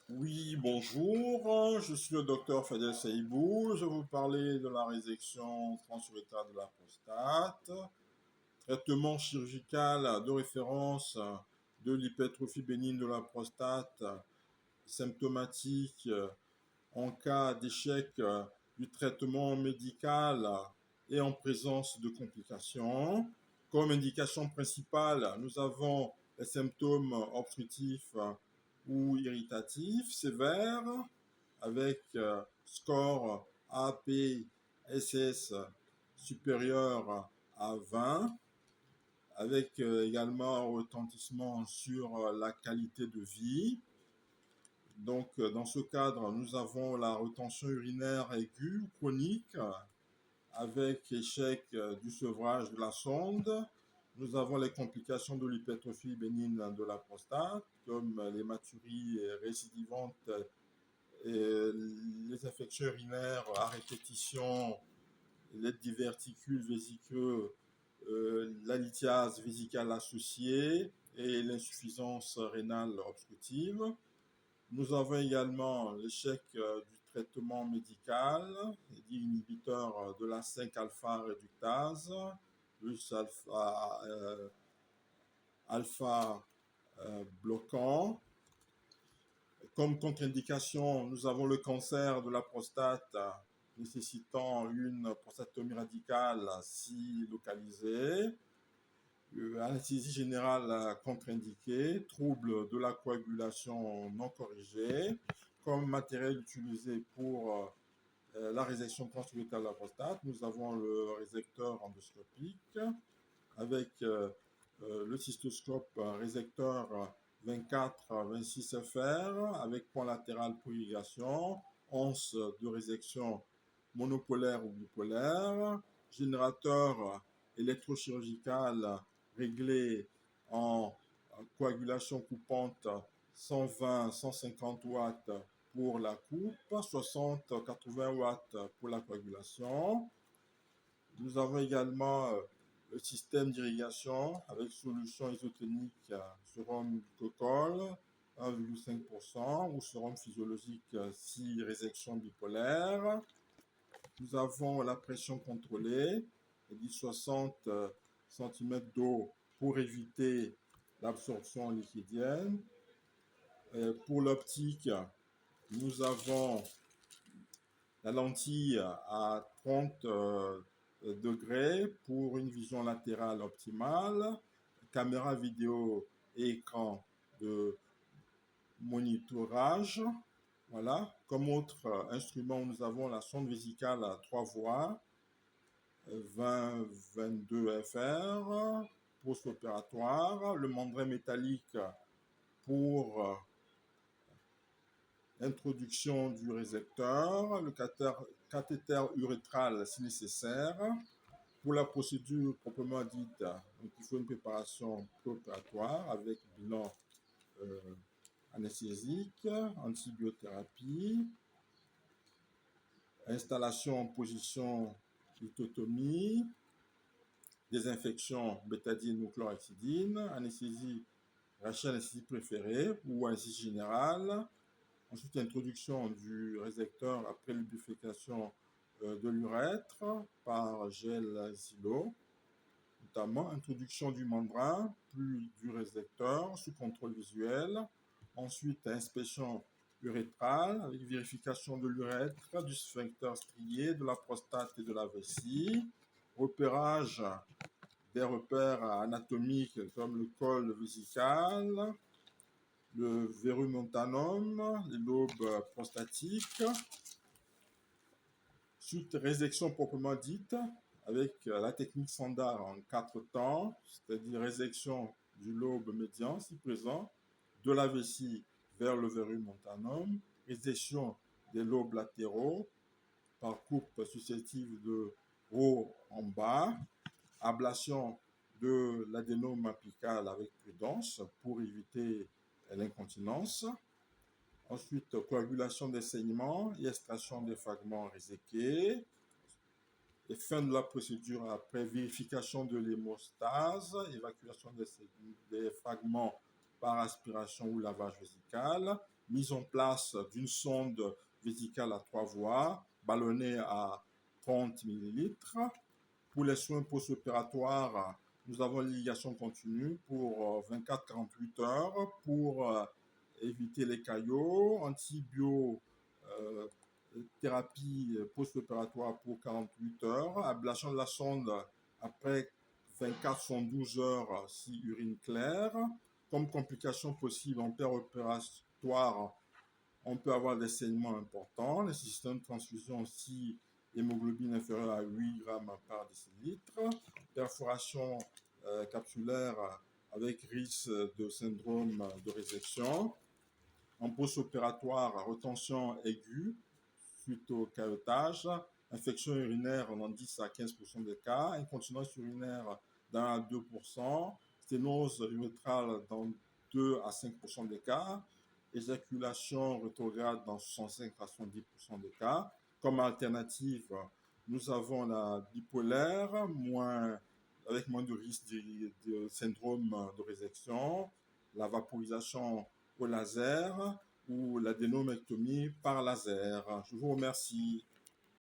Oui, bonjour, je suis le docteur Fadel Saïbou. Je vais vous parler de la résection transurétale de la prostate, traitement chirurgical de référence de l'hypertrophie bénigne de la prostate, symptomatique en cas d'échec du traitement médical et en présence de complications. Comme indication principale, nous avons les symptômes obstructifs ou irritatifs sévères avec score APSS supérieur à 20, avec également un retentissement sur la qualité de vie. Donc, dans ce cadre, nous avons la rétention urinaire aiguë ou chronique avec échec du sevrage de la sonde. Nous avons les complications de l'hypertrophie bénigne de la prostate, comme l'hématurie récidivantes, et les infections urinaires à répétition, les diverticules vésiceux, la lithiase vésicale associée et l'insuffisance rénale obstructive. Nous avons également l'échec du traitement médical, dit inhibiteur de la 5-alpha réductase, plus alpha bloquant. Comme contre-indication, nous avons le cancer de la prostate nécessitant une prostatomie radicale si localisée, anesthésie générale contre-indiquée, trouble de la coagulation non corrigée. Comme matériel utilisé pour la résection transurétale de la prostate, nous avons le résecteur endoscopique avec le cystoscope résecteur 24-26 FR avec point latéral pour irrigation, once de résection monopolaire ou bipolaire, générateur électrochirurgical réglé en coagulation coupante 120-150 watts pour la coupe, 60-80 watts pour la coagulation. Nous avons également le système d'irrigation avec solution isotonique sérum glucocol 1,5% ou sérum physiologique si résection bipolaire. Nous avons la pression contrôlée, dit 60 cm d'eau pour éviter l'absorption liquidienne. Pour l'optique, nous avons la lentille à 30 degrés pour une vision latérale optimale, caméra vidéo et écran de monitorage. Voilà. Comme autre instrument, nous avons la sonde vésicale à 3 voies, 20-22 FR, post-opératoire, le membrane métallique pour introduction du résecteur, le cathéter urétral si nécessaire. Pour la procédure proprement dite, donc il faut une préparation préopératoire avec bilan anesthésique, antibiothérapie, installation en position lithotomie, désinfection bétadine ou chlorhexidine, anesthésie rachis anesthésie préférée ou anesthésie générale. Ensuite, introduction du résecteur après lubrification de l'urètre par gel xylo, notamment introduction du membrane, puis du résecteur sous contrôle visuel. Ensuite, inspection urétrale avec vérification de l'urètre, du sphincter strié, de la prostate et de la vessie. Repérage des repères anatomiques comme le col vésical, le verumontanum, les lobes prostatiques. Suite résection proprement dite, avec la technique standard en 4 temps, c'est-à-dire résection du lobe médian, si présent, de la vessie vers le verumontanum, résection des lobes latéraux par coupe successive de haut en bas, ablation de l'adénome apical avec prudence pour éviter l'incontinence. Ensuite, coagulation des saignements et extraction des fragments réséqués. Et fin de la procédure après vérification de l'hémostase, évacuation des fragments par aspiration ou lavage vésical, mise en place d'une sonde vésicale à 3 voies, ballonnée à 30 millilitres. Pour les soins post-opératoires, nous avons l'irrigation continue pour 24-48 heures pour éviter les caillots, antibiothérapie post-opératoire pour 48 heures, ablation de la sonde après 24-112 heures si urine claire. Comme complication possible en péropératoire, on peut avoir des saignements importants, nécessitant une transfusion si hémoglobine inférieure à 8 grammes par décilitre, perforation capsulaire avec risque de syndrome de résection, en post-opératoire, retention aiguë suite au caillotage, infection urinaire dans 10 à 15% des cas, incontinence urinaire dans 1 à 2%, sténose urétrale dans 2 à 5% des cas, éjaculation rétrograde dans 65 à 70% des cas. Comme alternative, nous avons la bipolaire, avec moins de risque de syndrome de résection, la vaporisation au laser ou l'adénomectomie par laser. Je vous remercie.